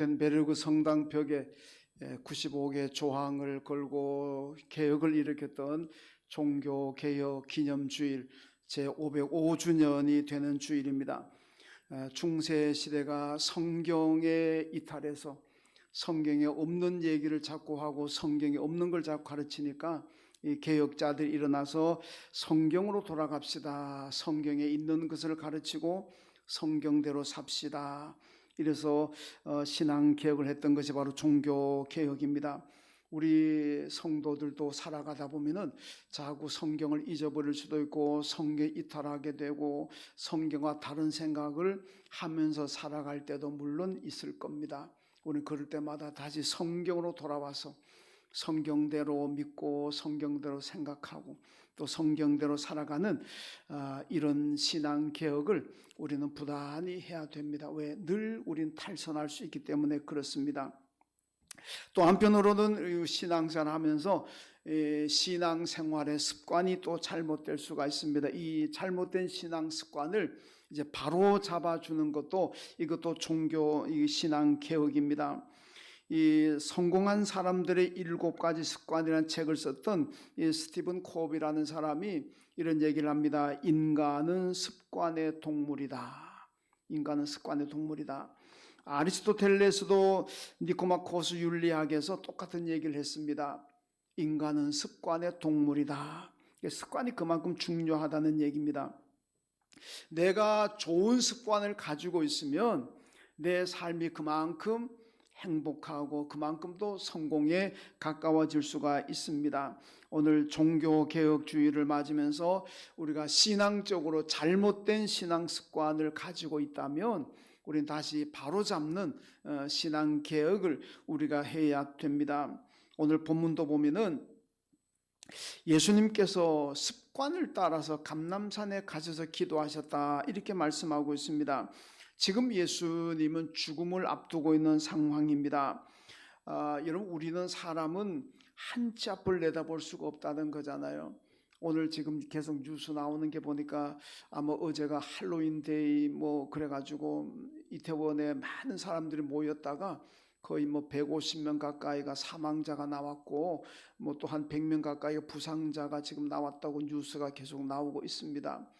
베르그 성당 벽에 95개 조항을 걸고 개혁을 일으켰던 종교개혁 기념주일 제505주년이 되는 주일입니다. 중세 시대가 성경에 이탈해서 성경에 없는 얘기를 자꾸 하고 성경에 없는 걸 자꾸 가르치니까 이 개혁자들이 일어나서 성경으로 돌아갑시다. 성경에 있는 것을 가르치고 성경대로 삽시다. 이래서 신앙개혁을 했던 것이 바로 종교개혁입니다. 우리 성도들도 살아가다 보면은 자꾸 성경을 잊어버릴 수도 있고 성경에 이탈하게 되고 성경과 다른 생각을 하면서 살아갈 때도 물론 있을 겁니다. 우리는 그럴 때마다 다시 성경으로 돌아와서 성경대로 믿고 성경대로 생각하고 또 성경대로 살아가는 이런 신앙개혁을 우리는 부단히 해야 됩니다. 왜? 늘 우린 탈선할 수 있기 때문에 그렇습니다. 또 한편으로는 신앙생활 하면서 신앙생활의 습관이 또 잘못될 수가 있습니다. 이 잘못된 신앙 습관을 이제 바로 잡아주는 것도 이것도 종교 신앙개혁입니다. 이 성공한 사람들의 7가지 습관이라는 책을 썼던 이 스티븐 코비라는 사람이 이런 얘기를 합니다. 인간은 습관의 동물이다. 인간은 습관의 동물이다. 아리스토텔레스도 니코마코스 윤리학에서 똑같은 얘기를 했습니다. 인간은 습관의 동물이다. 습관이 그만큼 중요하다는 얘기입니다. 내가 좋은 습관을 가지고 있으면 내 삶이 그만큼 행복하고 그만큼 또 성공에 가까워질 수가 있습니다. 오늘 종교개혁주의를 맞으면서 우리가 신앙적으로 잘못된 신앙 습관을 가지고 있다면 우리는 다시 바로잡는 신앙개혁을 우리가 해야 됩니다. 오늘 본문도 보면은 예수님께서 습관을 따라서 감람산에 가셔서 기도하셨다 이렇게 말씀하고 있습니다. 지금 예수님은 죽음을 앞두고 있는 상황입니다. 여러분 우리는 사람은 한 치 앞을 내다볼 수가 없다는 거잖아요. 오늘 지금 계속 뉴스 나오는 게 보니까 아마 어제가 할로윈데이 그래가지고 이태원에 많은 사람들이 모였다가 거의 150명 가까이가 사망자가 나왔고 또 한 100명 가까이가 부상자가 지금 나왔다고 뉴스가 계속 나오고 있습니다.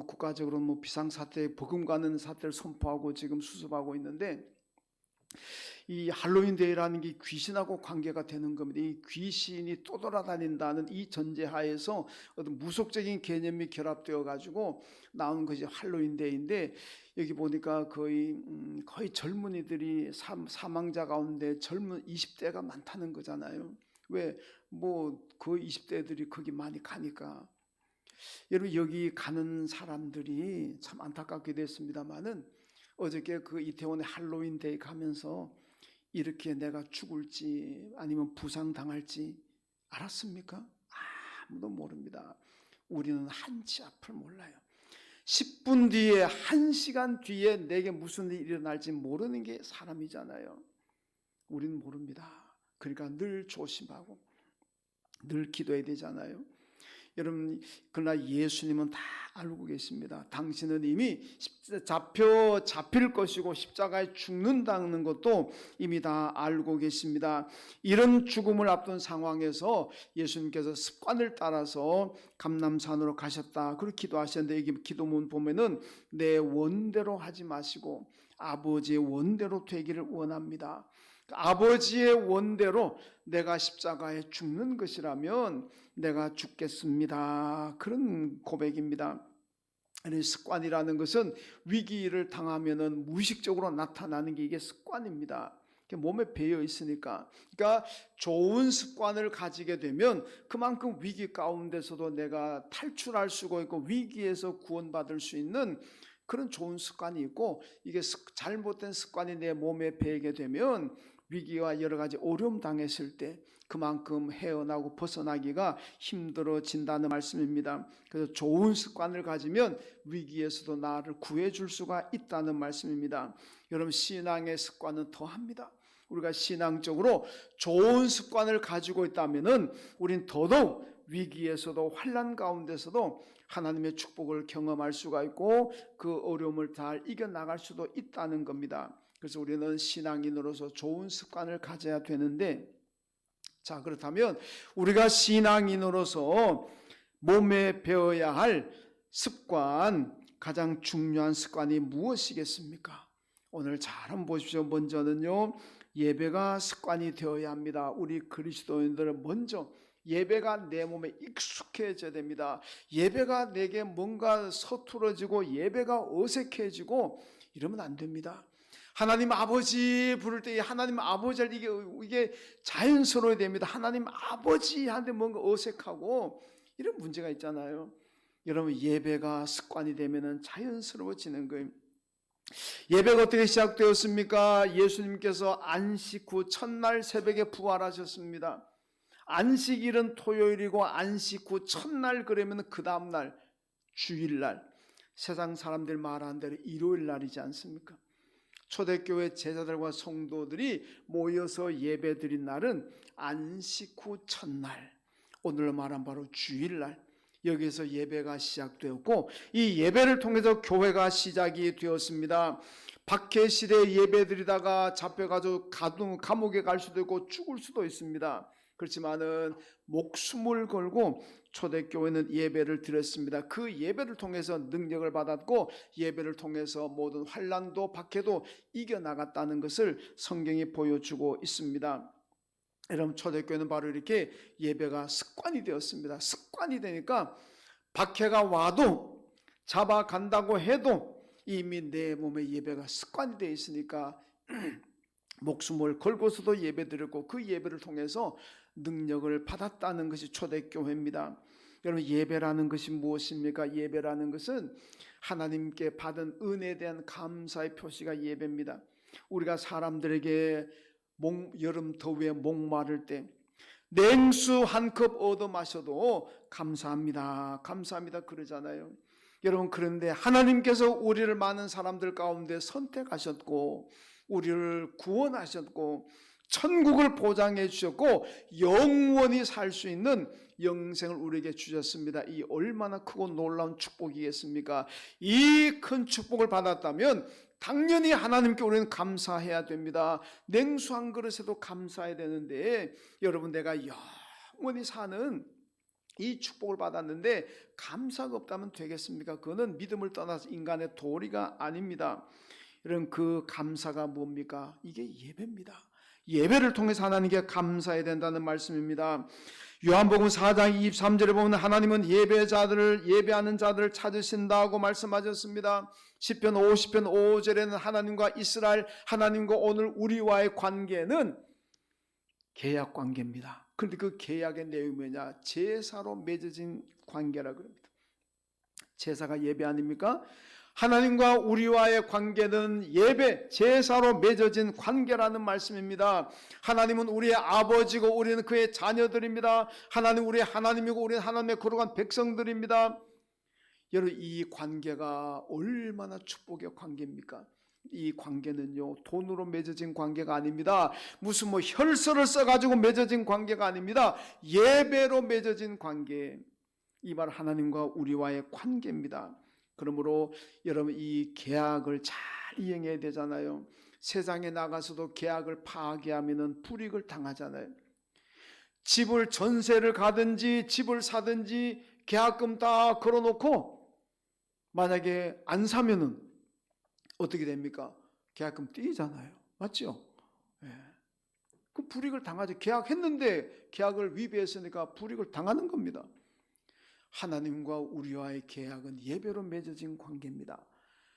국가적으로 비상사태, 버금가는 사태를 선포하고 지금 수습하고 있는데 이 할로윈데이라는 게 귀신하고 관계가 되는 겁니다. 이 귀신이 떠돌아다닌다는 이 전제하에서 어떤 무속적인 개념이 결합되어 가지고 나온 것이 할로윈데이인데 여기 보니까 거의 젊은이들이 사망자 가운데 젊은 20대가 많다는 거잖아요. 왜? 그 20대들이 거기 많이 가니까. 여러분 여기 가는 사람들이 참 안타깝게 됐습니다만은 어저께 그 이태원에 할로윈데이 가면서 이렇게 내가 죽을지 아니면 부상당할지 알았습니까? 아무도 모릅니다. 우리는 한치 앞을 몰라요. 10분 뒤에 1시간 뒤에 내게 무슨 일이 일어날지 모르는 게 사람이잖아요. 우리는 모릅니다. 그러니까 늘 조심하고 늘 기도해야 되잖아요. 여러분 그러나 예수님은 다 알고 계십니다. 당신은 이미 잡힐 것이고 십자가에 죽는다는 것도 이미 다 알고 계십니다. 이런 죽음을 앞둔 상황에서 예수님께서 습관을 따라서 감람산으로 가셨다. 그렇게 기도하셨는데 여기 기도문 보면은 내 원대로 하지 마시고 아버지의 원대로 되기를 원합니다. 아버지의 원대로 내가 십자가에 죽는 것이라면 내가 죽겠습니다. 그런 고백입니다. 습관이라는 것은 위기를 당하면은 무의식적으로 나타나는 게 이게 습관입니다. 몸에 배어 있으니까. 그러니까 좋은 습관을 가지게 되면 그만큼 위기 가운데서도 내가 탈출할 수가 있고 위기에서 구원받을 수 있는 그런 좋은 습관이 있고 이게 잘못된 습관이 내 몸에 배게 되면 위기와 여러 가지 어려움 당했을 때 그만큼 헤어나고 벗어나기가 힘들어진다는 말씀입니다. 그래서 좋은 습관을 가지면 위기에서도 나를 구해줄 수가 있다는 말씀입니다. 여러분 신앙의 습관은 더합니다. 우리가 신앙적으로 좋은 습관을 가지고 있다면은 우린 더더욱 위기에서도 환난 가운데서도 하나님의 축복을 경험할 수가 있고 그 어려움을 잘 이겨나갈 수도 있다는 겁니다. 그래서 우리는 신앙인으로서 좋은 습관을 가져야 되는데, 자, 그렇다면 우리가 신앙인으로서 몸에 배워야 할 습관, 가장 중요한 습관이 무엇이겠습니까? 오늘 잘 한번 보십시오. 먼저는요, 예배가 습관이 되어야 합니다. 우리 그리스도인들은 먼저 예배가 내 몸에 익숙해져야 됩니다. 예배가 내게 뭔가 서툴어지고 예배가 어색해지고 이러면 안 됩니다. 하나님 아버지 부를 때 하나님 아버지 할 이게 자연스러워야 됩니다. 하나님 아버지한테 뭔가 어색하고 이런 문제가 있잖아요. 여러분, 예배가 습관이 되면 자연스러워지는 거예요. 예배가 어떻게 시작되었습니까? 예수님께서 안식 후 첫날 새벽에 부활하셨습니다. 안식일은 토요일이고 안식 후 첫날, 그러면 그 다음날 주일날, 세상 사람들 말하는 대로 일요일 날이지 않습니까? 초대교회 제자들과 성도들이 모여서 예배드린 날은 안식 후 첫날, 오늘 말한 바로 주일날, 여기서 예배가 시작되었고, 이 예배를 통해서 교회가 시작이 되었습니다. 박해 시대에 예배드리다가 잡혀가지고 감옥에 갈 수도 있고 죽을 수도 있습니다. 그렇지만은 목숨을 걸고 초대교회는 예배를 드렸습니다. 그 예배를 통해서 능력을 받았고, 예배를 통해서 모든 환난도 박해도 이겨나갔다는 것을 성경이 보여주고 있습니다. 여러분, 초대교회는 바로 이렇게 예배가 습관이 되었습니다. 습관이 되니까 박해가 와도 잡아간다고 해도 이미 내 몸에 예배가 습관이 되어 있으니까 목숨을 걸고서도 예배드렸고, 그 예배를 통해서 능력을 받았다는 것이 초대교회입니다. 여러분, 예배라는 것이 무엇입니까? 예배라는 것은 하나님께 받은 은혜에 대한 감사의 표시가 예배입니다. 우리가 사람들에게 여름 더위에 목마를 때 냉수 한 컵 얻어 마셔도 감사합니다, 감사합니다 그러잖아요. 여러분, 그런데 하나님께서 우리를 많은 사람들 가운데 선택하셨고 우리를 구원하셨고 천국을 보장해 주셨고 영원히 살 수 있는 영생을 우리에게 주셨습니다. 이 얼마나 크고 놀라운 축복이겠습니까? 이 큰 축복을 받았다면 당연히 하나님께 우리는 감사해야 됩니다. 냉수 한 그릇에도 감사해야 되는데, 여러분, 내가 영원히 사는 이 축복을 받았는데 감사가 없다면 되겠습니까? 그거는 믿음을 떠나서 인간의 도리가 아닙니다. 여러분, 그 감사가 뭡니까? 이게 예배입니다. 예배를 통해서 하나님께 감사해야 된다는 말씀입니다. 요한복음 4장 23절에 보면 하나님은 예배하는 자들을 찾으신다고 말씀하셨습니다. 시편 50편 5절에는 하나님과 이스라엘, 하나님과 오늘 우리와의 관계는 계약 관계입니다. 그런데 그 계약의 내용이 뭐냐? 제사로 맺어진 관계라고 합니다. 제사가 예배 아닙니까? 하나님과 우리와의 관계는 예배, 제사로 맺어진 관계라는 말씀입니다. 하나님은 우리의 아버지고 우리는 그의 자녀들입니다. 하나님 우리의 하나님이고 우리는 하나님의 거룩한 백성들입니다. 여러분, 이 관계가 얼마나 축복의 관계입니까? 이 관계는요, 돈으로 맺어진 관계가 아닙니다. 무슨 혈서를 써가지고 맺어진 관계가 아닙니다. 예배로 맺어진 관계, 이 말 하나님과 우리와의 관계입니다. 그러므로 여러분, 이 계약을 잘 이행해야 되잖아요. 세상에 나가서도 계약을 파괴하면 불이익을 당하잖아요. 집을 전세를 가든지 집을 사든지 계약금 다 걸어놓고 만약에 안 사면은 어떻게 됩니까? 계약금 떼이잖아요. 맞죠? 예. 그 불이익을 당하죠. 계약했는데 계약을 위배했으니까 불이익을 당하는 겁니다. 하나님과 우리와의 계약은 예배로 맺어진 관계입니다.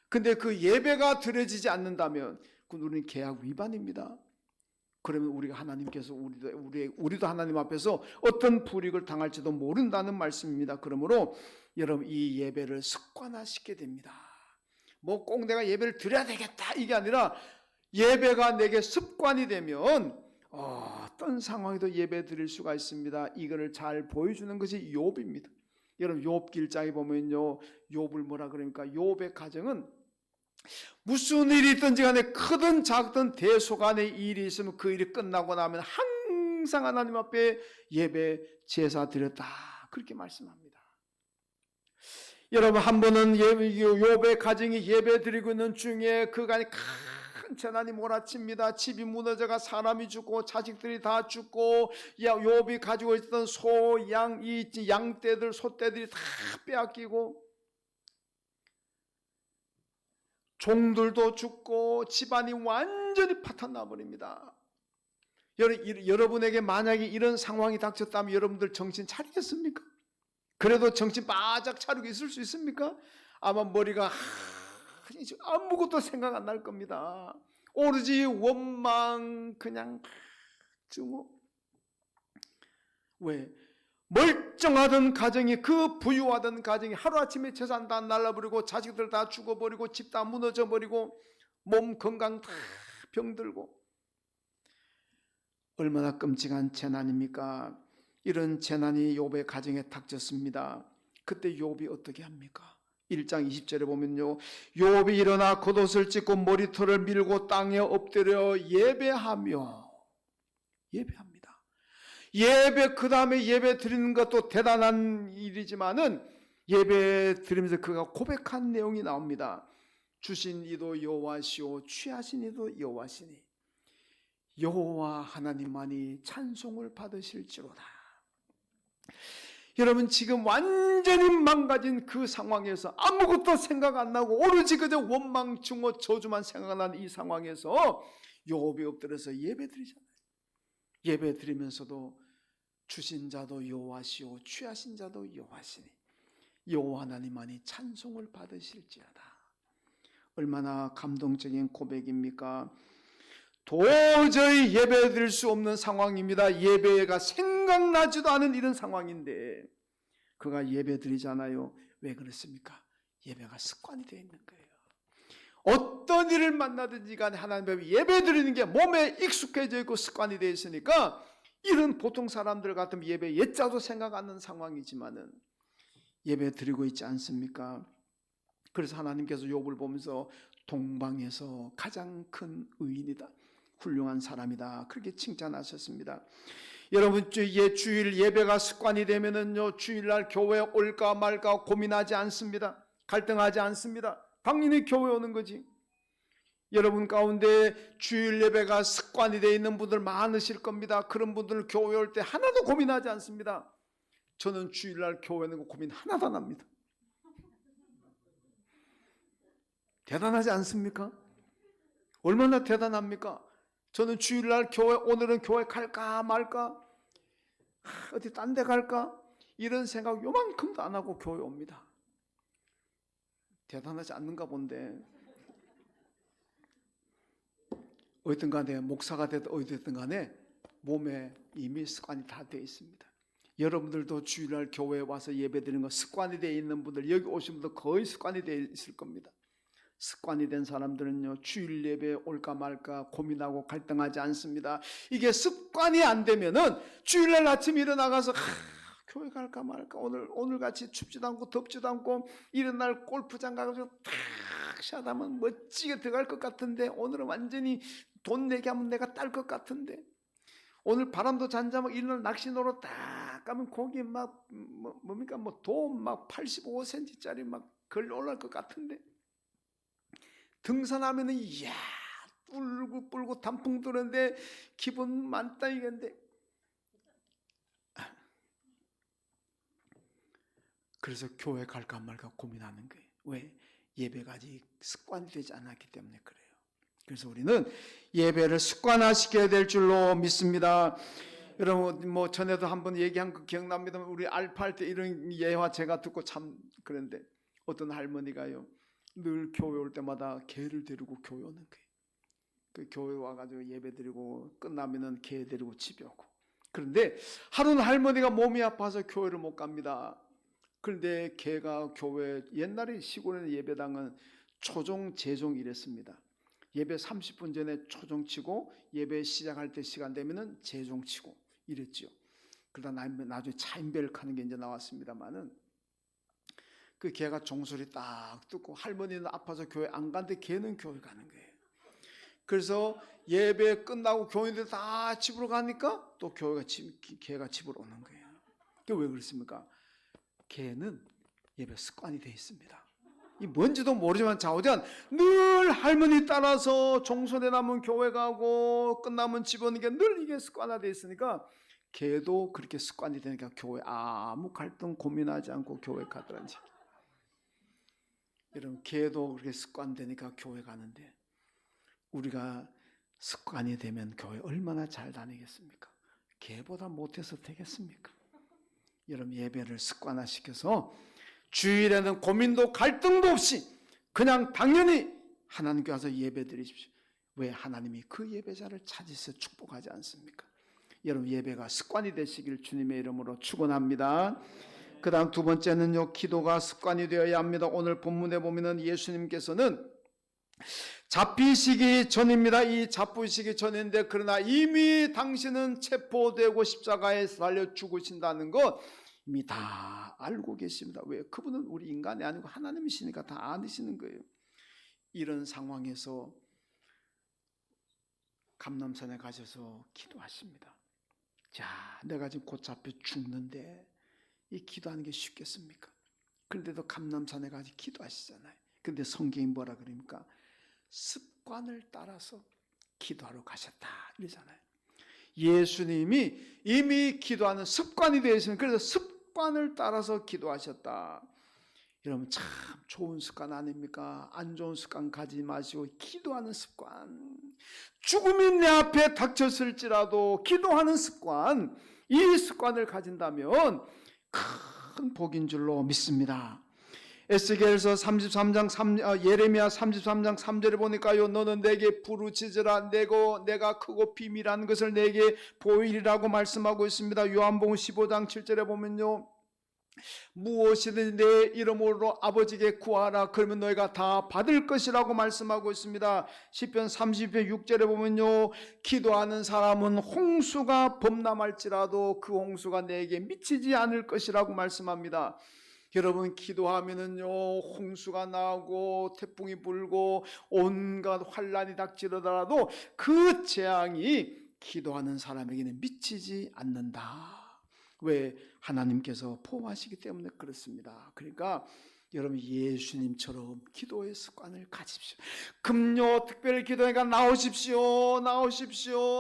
근데 그 예배가 드려지지 않는다면 그건 우리는 계약 위반입니다. 그러면 우리가 하나님께서 우리도 하나님 앞에서 어떤 불이익을 당할지도 모른다는 말씀입니다. 그러므로 여러분, 이 예배를 습관화시키게 됩니다. 꼭 내가 예배를 드려야 되겠다 이게 아니라 예배가 내게 습관이 되면 어떤 상황에도 예배 드릴 수가 있습니다. 이거를 잘 보여주는 것이 욥입니다. 여러분, 욥 길장에 보면요, 욥을 뭐라 그러니까 욥의 가정은 무슨 일이 있든지 간에 크든 작든 대소간에 일이 있으면 그 일이 끝나고 나면 항상 하나님 앞에 예배 제사 드렸다 그렇게 말씀합니다. 여러분, 한 번은 욥의 가정이 예배 드리고 있는 중에 그간에 큰 재난이 몰아칩니다. 집이 무너져가 사람이 죽고 자식들이 다 죽고 욥이 가지고 있던 소, 양, 이 양떼들, 소떼들이 다 빼앗기고 종들도 죽고 집안이 완전히 파탄나 버립니다. 여러분에게 만약에 이런 상황이 닥쳤다면 여러분들 정신 차리겠습니까? 그래도 정신 바짝 차리고 있을 수 있습니까? 아마 머리가 아무것도 생각 안 날 겁니다. 오로지 원망 그냥 증오. 왜? 멀쩡하던 가정이, 그 부유하던 가정이 하루아침에 재산 다 날라버리고 자식들 다 죽어버리고 집 다 무너져버리고 몸 건강 다 병들고, 얼마나 끔찍한 재난입니까? 이런 재난이 욥의 가정에 닥쳤습니다. 그때 욥이 어떻게 합니까? 1장 20절에 보면요, 욥이 일어나 겉옷을 찢고 머리털을 밀고 땅에 엎드려 예배합니다. 예배, 그 다음에 예배 드리는 것도 대단한 일이지만은 예배 드리면서 그가 고백한 내용이 나옵니다. 주신 이도 여호와시오 취하신 이도 여호와시니 여호와 하나님만이 찬송을 받으실지로다. 여러분, 지금 완전히 망가진 그 상황에서 아무것도 생각 안 나고 오로지 그저 원망, 증오, 저주만 생각나는 이 상황에서 욥이 엎드려서 예배드리잖아요. 예배드리면서도 주신 자도 여호와시오 취하신 자도 여호와시니 여호와 하나님만이 찬송을 받으실지어다. 얼마나 감동적인 고백입니까? 도저히 예배드릴 수 없는 상황입니다. 예배가 생각나지도 않은 이런 상황인데 그가 예배드리잖아요. 왜 그렇습니까? 예배가 습관이 되어 있는 거예요. 어떤 일을 만나든지 간에 하나님 앞에 예배드리는 게 몸에 익숙해져 있고 습관이 되어 있으니까, 이런 보통 사람들 같으면 예배 예자도 생각 안 나는 상황이지만은 예배드리고 있지 않습니까? 그래서 하나님께서 욥을 보면서 동방에서 가장 큰 의인이다, 훌륭한 사람이다, 그렇게 칭찬하셨습니다. 여러분, 주일 예배가 습관이 되면은요, 주일날 교회 올까 말까 고민하지 않습니다. 갈등하지 않습니다. 당연히 교회 오는 거지. 여러분 가운데 주일 예배가 습관이 되어 있는 분들 많으실 겁니다. 그런 분들 교회 올 때 하나도 고민하지 않습니다. 저는 주일날 교회 오는 거 고민 하나도 안 합니다. 대단하지 않습니까? 얼마나 대단합니까? 저는 주일날 교회, 오늘은 교회 갈까 말까, 어디 딴 데 갈까, 이런 생각 요만큼도 안 하고 교회 옵니다. 대단하지 않는가 본데. 어쨌든 간에 목사가 되든 어디 됐든 간에 몸에 이미 습관이 다 되어 있습니다. 여러분들도 주일날 교회에 와서 예배드리는 거 습관이 되어 있는 분들, 여기 오신 분들 거의 습관이 되어 있을 겁니다. 습관이 된 사람들은요, 주일 예배 올까 말까 고민하고 갈등하지 않습니다. 이게 습관이 안 되면은 주일날 아침에 일어나가서 교회 갈까 말까, 오늘 같이 춥지도 않고 덥지도 않고, 이런 날 골프장 가서 탁 샷하면 멋지게 들어갈 것 같은데, 오늘은 완전히 돈 내게 하면 내가 딸 것 같은데, 오늘 바람도 잔잔하고 이런 날 낚시노로 딱 가면 거기 막 뭡니까 돔 막 85cm짜리 막 걸려 올라올 것 같은데, 등산하면은 이야 뿔고 단풍 도는데 기분 많다 이건데. 그래서 교회 갈까 말까 고민하는 거예요. 왜? 예배가 아직 습관이 되지 않았기 때문에 그래요. 그래서 우리는 예배를 습관화시켜야 될 줄로 믿습니다. 여러분, 뭐 전에도 한번 얘기한 거 기억납니다. 우리 알파할 때 이런 예화 제가 듣고 참 그런데, 어떤 할머니가요, 늘 교회 올 때마다 개를 데리고 교회 오는 거예요. 그 교회 와가지고 예배 드리고 끝나면은 개 데리고 집에 오고. 그런데 하루는 할머니가 몸이 아파서 교회를 못 갑니다. 그런데 개가 교회, 옛날에 시골에는 예배당은 초종, 재종 이랬습니다. 예배 30분 전에 초종 치고 예배 시작할 때 시간 되면은 재종 치고 이랬죠. 그러다 나중에 차인벨 하는 게 이제 나왔습니다만은, 그 개가 종소리 딱 듣고 할머니는 아파서 교회 안 가는데 개는 교회 가는 거예요. 그래서 예배 끝나고 교인들 다 집으로 가니까 또 개가 집으로 오는 거예요. 그게 왜 그렇습니까? 개는 예배 습관이 되어 있습니다. 이 뭔지도 모르지만 좌우대한 늘 할머니 따라서 종소대 나면 교회 가고 끝나면 집 오는 게 늘 이게 습관화되어 있으니까 걔도 그렇게 습관이 되니까 교회 아무 갈등 고민하지 않고 교회 가더란지. 여러분 걔도 그렇게 습관되니까 교회 가는데 우리가 습관이 되면 교회 얼마나 잘 다니겠습니까? 걔보다 못해서 되겠습니까? 여러분 예배를 습관화시켜서 주일에는 고민도 갈등도 없이 그냥 당연히 하나님께 와서 예배 드리십시오. 왜? 하나님이 그 예배자를 찾으셔 축복하지 않습니까? 여러분 예배가 습관이 되시길 주님의 이름으로 축원합니다. 그 다음 두 번째는요, 기도가 습관이 되어야 합니다. 오늘 본문에 보면은 예수님께서는 잡히시기 전입니다. 이 잡히시기 전인데 그러나 이미 당신은 체포되고 십자가에 달려 죽으신다는 것 이미 다 알고 계십니다. 왜? 그분은 우리 인간이 아니고 하나님이시니까 다 아시는 거예요. 이런 상황에서 감람산에 가셔서 기도하십니다. 자, 내가 지금 곧 잡혀 죽는데 이 기도하는 게 쉽겠습니까? 그런데도 감람산에 가서 기도하시잖아요. 그런데 성경이 뭐라 그럽니까? 습관을 따라서 기도하러 가셨다 이러잖아요. 예수님이 이미 기도하는 습관이 되어 있으면 그래서 습관을 따라서 기도하셨다. 여러분 참 좋은 습관 아닙니까? 안 좋은 습관 가지 마시고 기도하는 습관, 죽음이 내 앞에 닥쳤을지라도 기도하는 습관, 이 습관을 가진다면 큰 복인 줄로 믿습니다. 에스겔서 33장 예레미야 33장 3절에 보니까요, 너는 내게 부르짖으라 내가 크고 비밀한 것을 내게 보이리라고 말씀하고 있습니다. 요한복음 15장 7절에 보면요, 무엇이든 내 이름으로 아버지께 구하라 그러면 너희가 다 받을 것이라고 말씀하고 있습니다. 시편 30편 6절에 보면요, 기도하는 사람은 홍수가 범람할지라도 그 홍수가 내게 미치지 않을 것이라고 말씀합니다. 여러분 기도하면은요, 홍수가 나오고 태풍이 불고 온갖 환란이 닥치더라도 그 재앙이 기도하는 사람에게는 미치지 않는다. 왜? 하나님께서 보호하시기 때문에 그렇습니다. 그러니까 여러분 예수님처럼 기도의 습관을 가지십시오. 금요 특별 기도회가 나오십시오.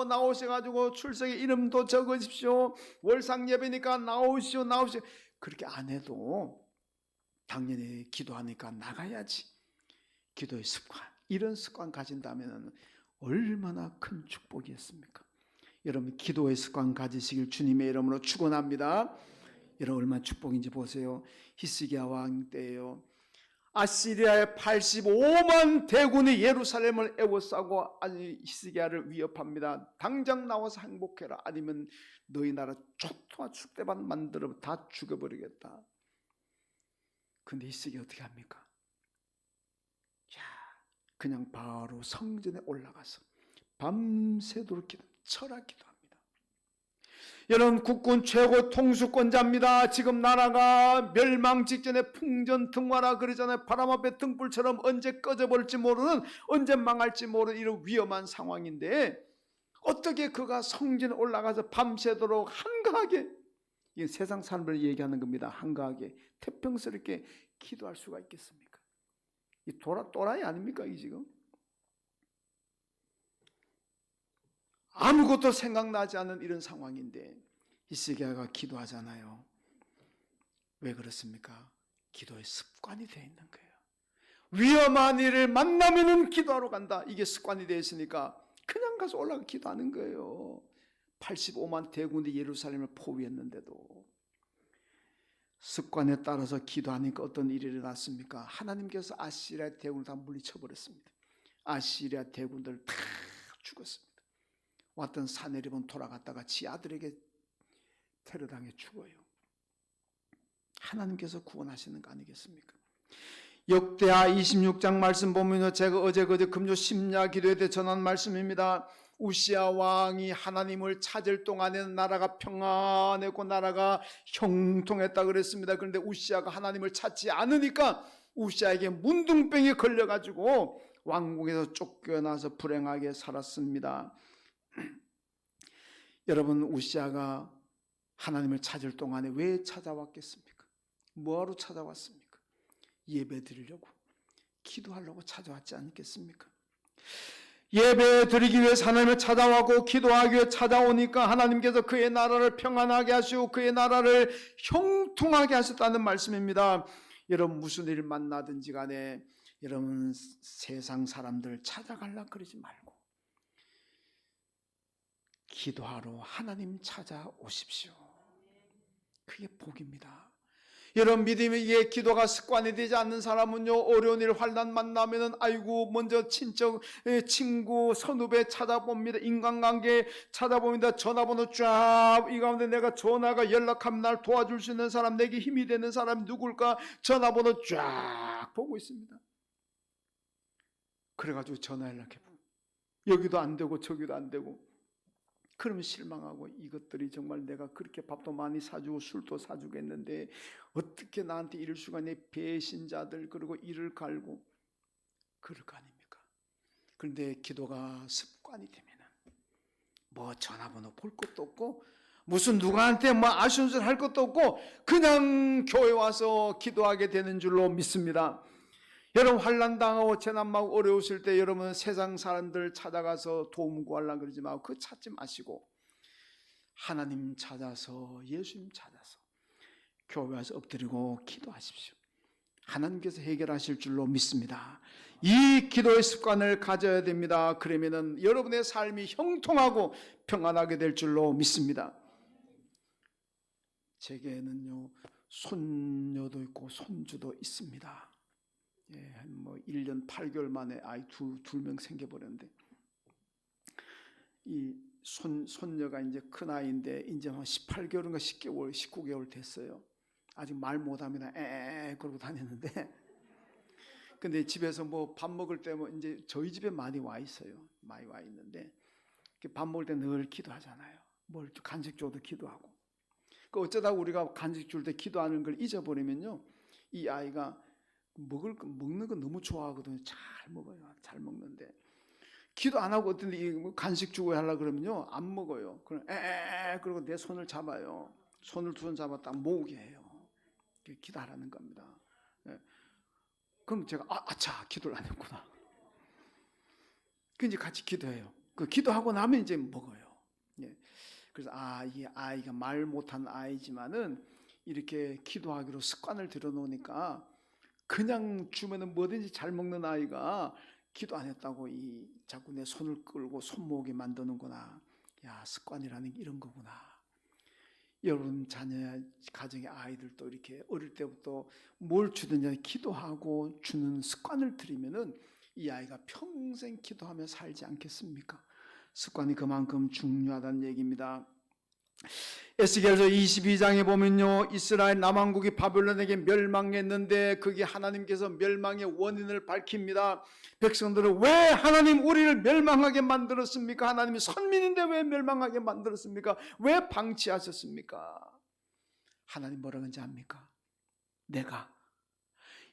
나오셔가지고 출석에 이름도 적으십시오. 월상 예배니까 나오시오. 그렇게 안 해도 당연히 기도하니까 나가야지. 기도의 습관, 이런 습관 가진다면 얼마나 큰 축복이었습니까? 여러분 기도의 습관 가지시길 주님의 이름으로 축원합니다. 여러분 얼마나 축복인지 보세요. 히스기야 왕 때예요. 아시리아의 85만 대군이 예루살렘을 에워싸고 히스기야를 위협합니다. 당장 나와서 항복해라, 아니면 너희 나라 초토화 축대밭 만들어 다 죽여버리겠다. 근데 히스기야 어떻게 합니까? 야, 그냥 바로 성전에 올라가서 밤새도록 철학 기도합니다. 여러분 국군 최고 통수권자입니다. 지금 나라가 멸망 직전에 풍전등화라 그러잖아요. 바람 앞에 등불처럼 언제 꺼져버릴지 모르는, 언제 망할지 모르는 이런 위험한 상황인데 어떻게 그가 성전에 올라가서 밤새도록 한가하게, 이 세상 사람들 얘기하는 겁니다. 한가하게 태평스럽게 기도할 수가 있겠습니까? 이 또라이 아닙니까? 이 지금 아무것도 생각나지 않는 이런 상황인데 히스기야가 기도하잖아요. 왜 그렇습니까? 기도의 습관이 되어 있는 거예요. 위험한 일을 만나면은 기도하러 간다. 이게 습관이 되어 있으니까 그냥 가서 올라가 기도하는 거예요. 85만 대군이 예루살렘을 포위했는데도 습관에 따라서 기도하니까 어떤 일이 일어났습니까? 하나님께서 아시리아 대군을 다 물리쳐버렸습니다. 아시리아 대군들 다 죽었습니다. 왔던 사내립은 돌아갔다가 지 아들에게 테러당해 죽어요. 하나님께서 구원하시는 거 아니겠습니까? 역대하 26장 말씀 보면요, 제가 어제 금요 심야 기도에 대해 전한 말씀입니다. 우시야 왕이 하나님을 찾을 동안에는 나라가 평안했고 나라가 형통했다 그랬습니다. 그런데 우시야가 하나님을 찾지 않으니까 우시야에게 문둥병이 걸려가지고 왕궁에서 쫓겨나서 불행하게 살았습니다. 여러분 우시야가 하나님을 찾을 동안에 왜 찾아왔겠습니까? 뭐하러 찾아왔습니까? 예배 드리려고. 기도하려고 찾아왔지 않겠습니까? 예배 드리기 위해 하나님을 찾아와고 기도하기 위해 찾아오니까 하나님께서 그의 나라를 평안하게 하시고 그의 나라를 형통하게 하셨다는 말씀입니다. 여러분 무슨 일 만나든지 간에 여러분 세상 사람들 찾아가려고 그러지 말고 기도하러 하나님 찾아오십시오. 그게 복입니다. 여러분 믿음의 기도가 습관이 되지 않는 사람은요, 어려운 일 환난 만나면은 아이고 먼저 친척 친구 선후배 찾아봅니다. 인간관계 찾아봅니다. 전화번호 쫙 이 가운데 내가 전화가 연락하면 날 도와줄 수 있는 사람, 내게 힘이 되는 사람 누굴까 전화번호 쫙 보고 있습니다. 그래가지고 전화 연락해보고 여기도 안 되고 저기도 안 되고 그러면 실망하고 이것들이 정말 내가 그렇게 밥도 많이 사주고 술도 사주겠는데 어떻게 나한테 이럴 수가 있냐, 배신자들, 그리고 이를 갈고 그럴 거 아닙니까? 그런데 기도가 습관이 되면은 뭐 전화번호 볼 것도 없고 무슨 누구한테 뭐 아쉬운 소리 할 것도 없고 그냥 교회 와서 기도하게 되는 줄로 믿습니다. 여러분 환난 당하고 재난하고 어려우실 때 여러분 세상 사람들 찾아가서 도움 구하려고 그러지 말고 그거 찾지 마시고 하나님 찾아서 예수님 찾아서 교회 와서 엎드리고 기도하십시오. 하나님께서 해결하실 줄로 믿습니다. 이 기도의 습관을 가져야 됩니다. 그러면은 여러분의 삶이 형통하고 평안하게 될 줄로 믿습니다. 제게는요 손녀도 있고 손주도 있습니다. 예, 뭐 1년 8개월 만에 아이 두 명 생겨버렸는데 이 손녀가 이제 큰 아이인데 이제 한 18개월인가 10개월 19개월 됐어요. 아직 말 못합니다. 그러고 다녔는데 근데 집에서 뭐 밥 먹을 때 뭐 이제 저희 집에 많이 와 있어요. 많이 와 있는데 밥 먹을 때 늘 기도하잖아요. 뭘 간식 줘도 기도하고. 그 어쩌다가 우리가 간식 줄 때 기도하는 걸 잊어버리면요, 이 아이가 먹는 거 너무 좋아하거든요. 잘 먹어요. 잘 먹는데 기도 안 하고 어떤 간식 주고 하려 그러면요 안 먹어요. 그럼 그리고 내 손을 잡아요. 손을 두 손 잡아 딱 모으게 해요. 기도하라는 겁니다. 예. 그럼 제가 아차 기도를 안 했구나. 그 이제 같이 기도해요. 그 기도하고 나면 이제 먹어요. 예. 그래서 이 아이가 말 못한 아이지만은 이렇게 기도하기로 습관을 들여놓으니까 그냥 주면은 뭐든지 잘 먹는 아이가 기도 안 했다고 자꾸 내 손을 끌고 손모으게 만드는구나. 야, 습관이라는 게 이런 거구나. 여러분 자녀 가정의 아이들도 이렇게 어릴 때부터 뭘 주든지 기도하고 주는 습관을 들이면은 이 아이가 평생 기도하며 살지 않겠습니까? 습관이 그만큼 중요하다는 얘기입니다. 에스겔서 22장에 보면요, 이스라엘 남왕국이 바벨론에게 멸망했는데 그게 하나님께서 멸망의 원인을 밝힙니다. 백성들은 왜 하나님 우리를 멸망하게 만들었습니까? 하나님이 선민인데 왜 멸망하게 만들었습니까? 왜 방치하셨습니까? 하나님 뭐라고 하는지 압니까? 내가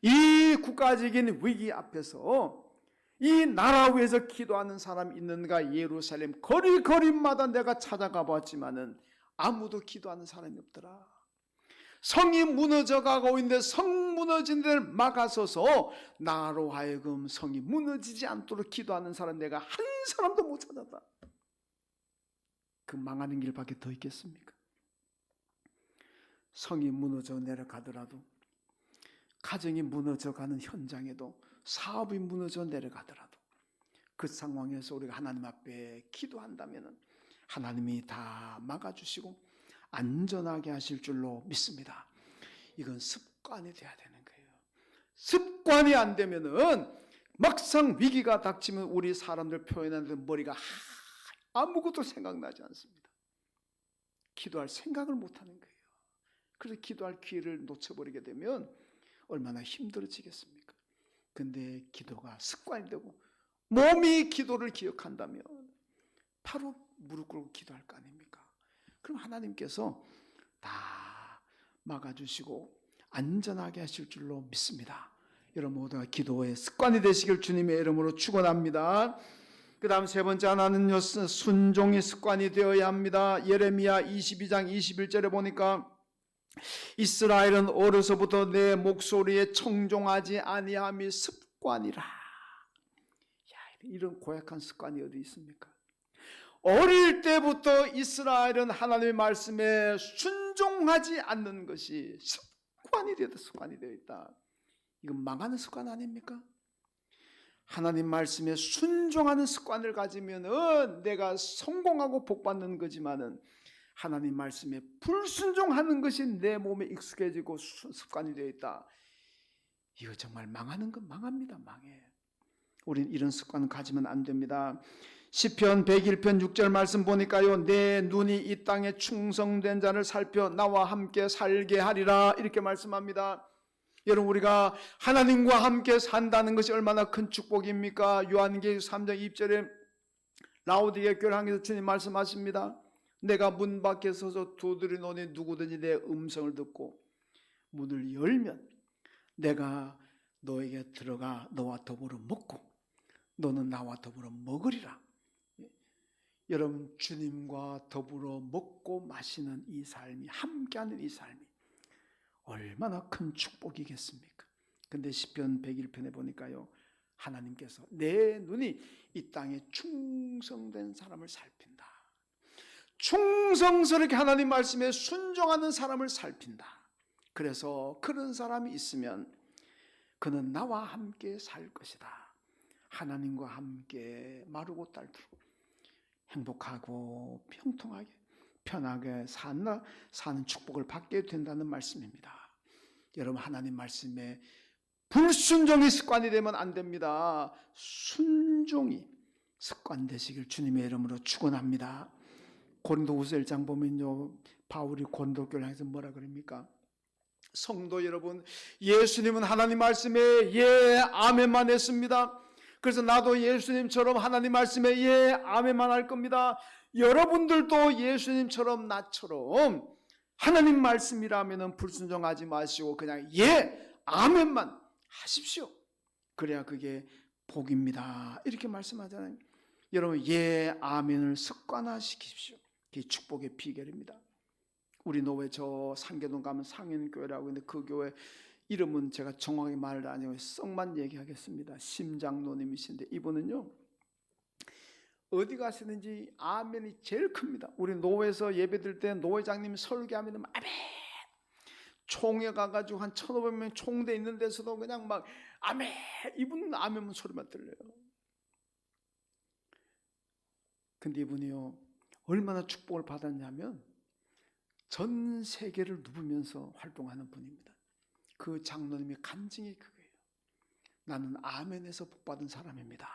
이 국가적인 위기 앞에서 이 나라 위에서 기도하는 사람이 있는가? 예루살렘 거리거리마다 내가 찾아가 봤지만은 아무도 기도하는 사람이 없더라. 성이 무너져 가고 있는데 성 무너진 데를 막아서서 나로 하여금 성이 무너지지 않도록 기도하는 사람 내가 한 사람도 못 찾았다. 그 망하는 길밖에 더 있겠습니까? 성이 무너져 내려가더라도, 가정이 무너져 가는 현장에도, 사업이 무너져 내려가더라도 그 상황에서 우리가 하나님 앞에 기도한다면 하나님이 다 막아주시고 안전하게 하실 줄로 믿습니다. 이건 습관이 돼야 되는 거예요. 습관이 안 되면은 막상 위기가 닥치면 우리 사람들 표현하는 머리가 아무것도 생각나지 않습니다. 기도할 생각을 못하는 거예요. 그래서 기도할 기회를 놓쳐버리게 되면 얼마나 힘들어지겠습니까? 근데 기도가 습관이 되고 몸이 기도를 기억한다면 바로 무릎 꿇고 기도할 거 아닙니까? 그럼 하나님께서 다 막아주시고 안전하게 하실 줄로 믿습니다. 여러분 모두가 기도의 습관이 되시길 주님의 이름으로 축원합니다. 그 다음 세 번째 하나는요, 순종의 습관이 되어야 합니다. 예레미야 22장 21절에 보니까 이스라엘은 어려서부터 내 목소리에 청종하지 아니함이 습관이 습관이라. 이런 고약한 습관이 어디 있습니까? 어릴 때부터 이스라엘은 하나님의 말씀에 순종하지 않는 것이 습관이 되어 있다. 이건 망하는 습관 아닙니까? 하나님 말씀에 순종하는 습관을 가지면은 내가 성공하고 복받는 거지만은 하나님 말씀에 불순종하는 것이 내 몸에 익숙해지고 습관이 되어 있다. 이거 정말 망하는 건 망합니다. 망해. 우린 이런 습관 가지면 안 됩니다. 시편 101편 6절 말씀 보니까요, 내 눈이 이 땅에 충성된 자를 살펴 나와 함께 살게 하리라, 이렇게 말씀합니다. 여러분, 우리가 하나님과 함께 산다는 것이 얼마나 큰 축복입니까? 요한계시록 3장 2절에 라오디게 교회 향해서 주님 말씀하십니다. 내가 문 밖에 서서 두드리노니 누구든지 내 음성을 듣고 문을 열면 내가 너에게 들어가 너와 더불어 먹고 너는 나와 더불어 먹으리라. 여러분, 주님과 더불어 먹고 마시는 이 삶이, 함께하는 이 삶이 얼마나 큰 축복이겠습니까? 근데 시편 101편에 보니까요, 하나님께서 내 눈이 이 땅에 충성된 사람을 살핀다. 충성스럽게 하나님 말씀에 순종하는 사람을 살핀다. 그래서 그런 사람이 있으면 그는 나와 함께 살 것이다. 하나님과 함께 마르고 딸투르고 행복하고 평통하게 편하게 사는 축복을 받게 된다는 말씀입니다. 여러분, 하나님 말씀에 불순종이 습관이 되면 안 됩니다. 순종이 습관 되시길 주님의 이름으로 축원합니다. 고린도후서 1장 보면요, 바울이 고린도 교회를 향해서 뭐라 그럽니까? 성도 여러분, 예수님은 하나님 말씀에 예 아멘만 했습니다. 그래서 나도 예수님처럼 하나님 말씀에 예 아멘만 할 겁니다. 여러분들도 예수님처럼 나처럼 하나님 말씀이라면 불순종하지 마시고 그냥 예 아멘만 하십시오. 그래야 그게 복입니다. 이렇게 말씀하잖아요. 여러분, 예 아멘을 습관화시키십시오. 그게 축복의 비결입니다. 우리 노회 저 상계동 가면 상현교회라고 있는데 그 교회 이름은 제가 정확하게 말을 안 해요. 썩만 얘기하겠습니다. 심장로님이신데 이분은요, 어디 가시는지 아멘이 제일 큽니다. 우리 노회에서 예배드릴 때 노회장님이 설교하면 아멘, 총회 가가지고 한 1,500명 총대 있는 데서도 그냥 막 아멘, 이분은 아멘 소리만 들려요. 근데 이분이요, 얼마나 축복을 받았냐면 전 세계를 누비면서 활동하는 분입니다. 그 장로님의 간증이 그거예요. 나는 아멘에서 복받은 사람입니다.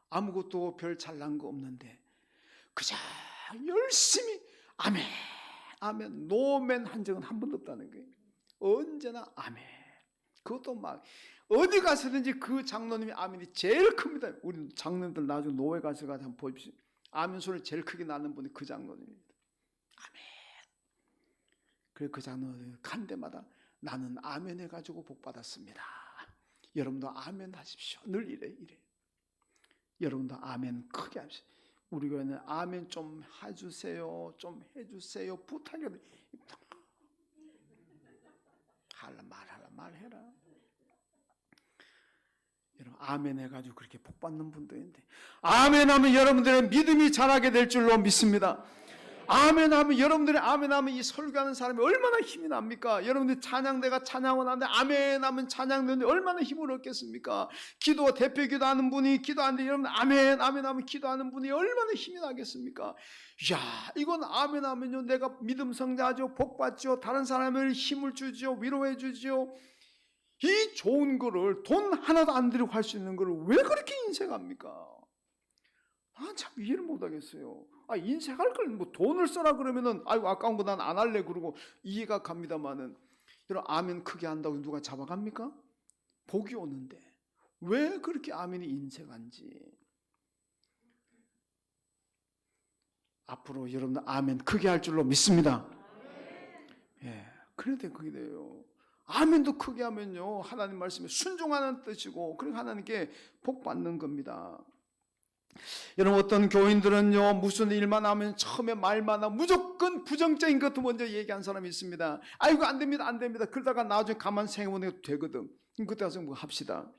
아무것도 별 잘난 거 없는데 그저 열심히 아멘 아멘 노멘 한 적은 한 번도 없다는 거예요. 언제나 아멘. 그것도 막 어디 가서든지 그 장로님의 아멘이 제일 큽니다. 우리 장로님들 나중에 노회 가서 한번 보십시오. 아멘 소리를 제일 크게 나는 분이 그 장로님입니다. 아멘. 그래서 그 장로님 간 데마다 나는 아멘 해가지고 복받았습니다. 여러분도 아멘 하십시오. 늘 이래. 여러분도 아멘 크게 합시다. 우리 교회는 아멘 좀 해주세요, 좀 해주세요 부탁해요. 말해라. 여러분, 아멘 해가지고 그렇게 복받는 분도 있는데, 아멘 하면 여러분들의 믿음이 자라게 될 줄로 믿습니다. 아멘 하면, 여러분들이 아멘 하면 이 설교하는 사람이 얼마나 힘이 납니까? 여러분들 찬양대가 찬양을 하는데 아멘 하면 찬양되는데 얼마나 힘을 얻겠습니까? 기도, 대표 기도하는 분이 기도하는데 여러분 아멘 하면 기도하는 분이 얼마나 힘이 나겠습니까? 야, 이건 아멘 하면요, 내가 믿음 성장하죠, 복 받죠, 다른 사람을 힘을 주죠, 위로해 주죠. 이 좋은 거를 돈 하나도 안 들이고 할 수 있는 거를 왜 그렇게 인색합니까? 참 이해를 못 하겠어요. 인색할 걸 뭐 돈을 써라 그러면은 아이고 아까운 거 난 안 할래 그러고 이해가 갑니다만은, 여러분 아멘 크게 한다고 누가 잡아갑니까? 복이 오는데 왜 그렇게 아멘이 인색한지. 앞으로 여러분들 아멘 크게 할 줄로 믿습니다. 예, 그런데 그게 돼요. 아멘도 크게 하면요, 하나님 말씀에 순종하는 뜻이고, 그러니까 하나님께 복 받는 겁니다. 여러분, 어떤 교인들은요, 무슨 일만 하면 처음에 말만 하면 무조건 부정적인 것도 먼저 얘기한 사람이 있습니다. 아이고 안 됩니다. 그러다가 나중에 가만 생각해보면 되거든. 그때 가서 뭐 합시다.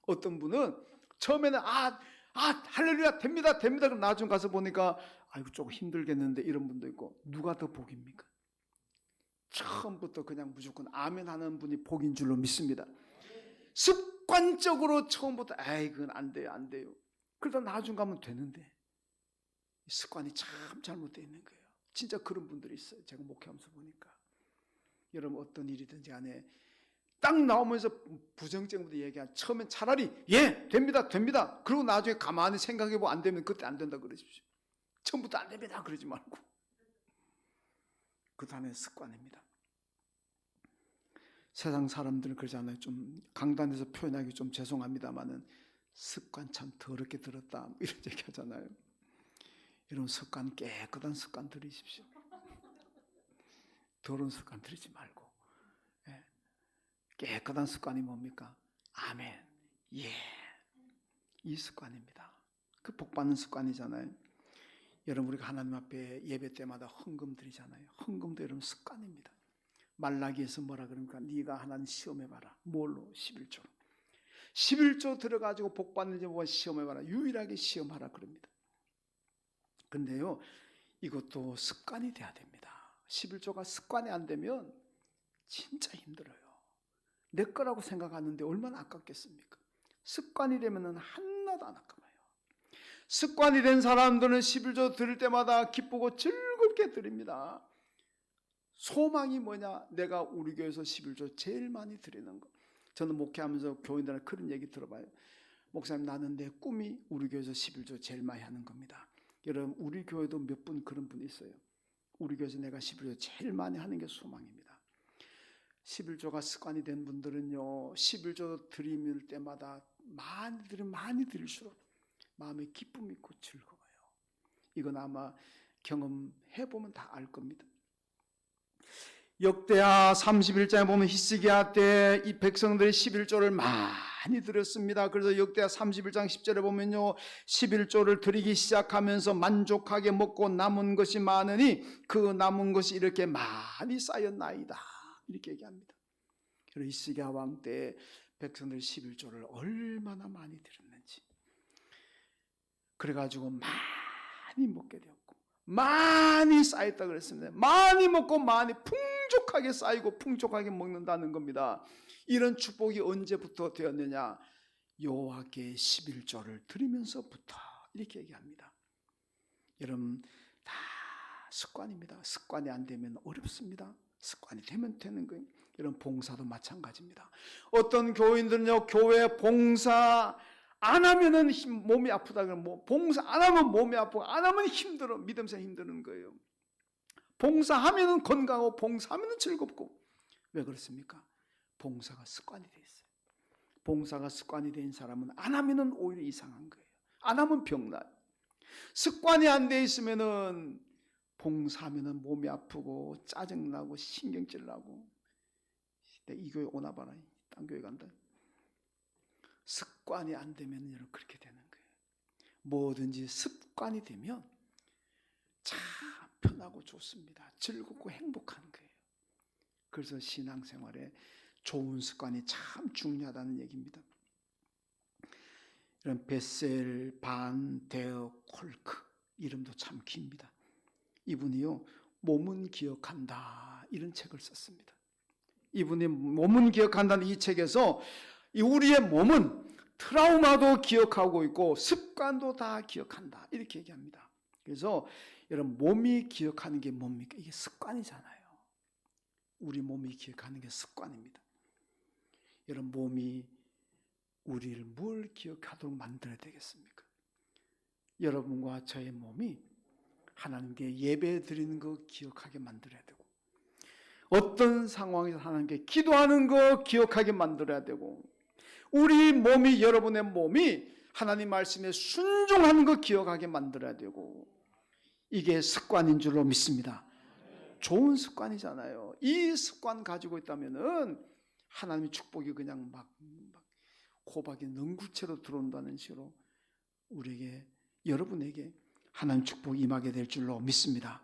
어떤 분은 처음에는 할렐루야 됩니다 됩니다. 그럼 나중 가서 보니까 아이고 조금 힘들겠는데 이런 분도 있고. 누가 더 복입니까? 처음부터 그냥 무조건 아멘 하는 분이 복인 줄로 믿습니다. 습관적으로 처음부터 그건 안 돼요 안 돼요. 그러다 나중 가면 되는데 습관이 참 잘못되어 있는 거예요. 진짜 그런 분들이 있어요. 제가 목회하면서 보니까. 여러분 어떤 일이든지 간에 딱 나오면서 부정적으로 얘기한 처음엔 차라리 예 됩니다 됩니다. 그리고 나중에 가만히 생각해보고 안 되면 그때 안 된다 그러십시오. 처음부터 안 됩니다 그러지 말고. 그 다음에 습관입니다. 세상 사람들은 그러잖아요. 좀 강단에서 표현하기 좀 죄송합니다만은 습관 참 더럽게 들었다 이런 얘기 하잖아요. 이런 습관 깨끗한 습관 들이십시오. 더러운 습관 들이지 말고. 깨끗한 습관이 뭡니까? 아멘. 예. 이 습관입니다. 그 복받는 습관이잖아요. 여러분 우리가 하나님 앞에 예배 때마다 헌금 드리잖아요. 헌금도 여러분 습관입니다. 말라기에서 뭐라 그러니까 네가 하나님 시험해봐라. 뭘로? 11조로. 11조 들어가지고 복받는지 뭐가 시험해봐라. 유일하게 시험하라 그럽니다. 근데요 이것도 습관이 돼야 됩니다. 11조가 습관이 안 되면 진짜 힘들어요. 내 거라고 생각하는데 얼마나 아깝겠습니까? 습관이 되면 하나도 안 아까워요. 습관이 된 사람들은 11조 드릴 때마다 기쁘고 즐겁게 드립니다. 소망이 뭐냐? 내가 우리 교회에서 11조 제일 많이 드리는 거. 저는 목회하면서 교인들한테 그런 얘기 들어봐요. 목사님 나는 내 꿈이 우리 교회에서 11조 제일 많이 하는 겁니다. 여러분 우리 교회도 몇 분 그런 분이 있어요. 우리 교회에서 내가 11조 제일 많이 하는 게 소망입니다. 11조가 습관이 된 분들은요 11조 드릴 때마다 많이 드릴수록 마음에 기쁨이 있고 즐거워요. 이건 아마 경험해보면 다 알 겁니다. 역대하 31장에 보면 히스기야 때 이 백성들이 11조를 많이 드렸습니다. 그래서 역대하 31장 10절에 보면요 11조를 드리기 시작하면서 만족하게 먹고 남은 것이 많으니 그 남은 것이 이렇게 많이 쌓였나이다 이렇게 얘기합니다. 그리고 히스기야 왕 때 백성들이 11조를 얼마나 많이 드렸는지 그래가지고 많이 먹게 되었고 많이 쌓였다 그랬습니다. 많이 먹고 많이 풍족하게 쌓이고 풍족하게 먹는다는 겁니다. 이런 축복이 언제부터 되었느냐? 여호와께 11조를 드리면서부터 이렇게 얘기합니다. 여러분 다 습관입니다. 습관이 안 되면 어렵습니다. 습관이 되면 되는 거예요. 이런 봉사도 마찬가지입니다. 어떤 교인들은요 교회 봉사 안 하면은 몸이 아프다 그러면 봉사 안 하면 몸이 아프고 안 하면 힘들어. 믿음상 힘드는 거예요. 봉사하면은 건강하고 봉사하면은 즐겁고. 왜 그렇습니까? 봉사가 습관이 돼 있어요. 봉사가 습관이 된 사람은 안 하면은 오히려 이상한 거예요. 안 하면 병나요. 습관이 안 돼 있으면은 봉사하면은 몸이 아프고 짜증나고 신경질 나고 이 교회 오나 봐라. 딴 교회 간다. 습관이 안 되면 여러분 그렇게 되는 거예요. 뭐든지 습관이 되면 참 편하고 좋습니다. 즐겁고 행복한 거예요. 그래서 신앙생활에 좋은 습관이 참 중요하다는 얘기입니다. 이런 베셀 반 데어 콜크 이름도 참 깁니다. 이분이요 몸은 기억한다 이런 책을 썼습니다. 이분이 몸은 기억한다는 이 책에서 우리의 몸은 트라우마도 기억하고 있고 습관도 다 기억한다 이렇게 얘기합니다. 그래서 여러분 몸이 기억하는 게 뭡니까? 이게 습관이잖아요. 우리 몸이 기억하는 게 습관입니다. 여러분 몸이 우리를 뭘 기억하도록 만들어야 되겠습니까? 여러분과 저의 몸이 하나님께 예배 드리는 거 기억하게 만들어야 되고 어떤 상황에서 하나님께 기도하는 거 기억하게 만들어야 되고 우리 몸이 여러분의 몸이 하나님 말씀에 순종하는 거 기억하게 만들어야 되고 이게 습관인 줄로 믿습니다. 좋은 습관이잖아요. 이 습관 가지고 있다면은 하나님의 축복이 그냥 막 호박이 능구체로 들어온다는 식으로 우리에게 여러분에게 하나님 축복이 임하게 될 줄로 믿습니다.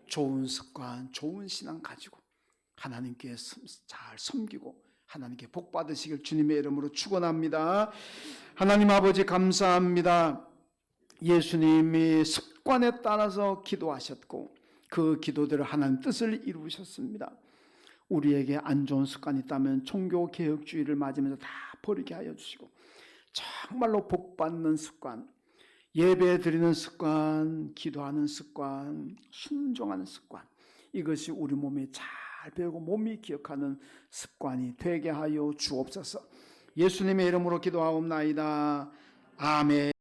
좋은 습관, 좋은 신앙 가지고 하나님께 잘 섬기고 하나님께 복 받으시길 주님의 이름으로 축원합니다. 하나님 아버지 감사합니다. 예수님이 습관에 따라서 기도하셨고 그 기도대로 하나님 뜻을 이루셨습니다. 우리에게 안 좋은 습관이 있다면 종교개혁주의를 맞으면서 다 버리게 하여 주시고 정말로 복받는 습관, 예배 드리는 습관, 기도하는 습관, 순종하는 습관, 이것이 우리 몸에 잘 배우고 몸이 기억하는 습관이 되게 하여 주옵소서. 예수님의 이름으로 기도하옵나이다. 아멘.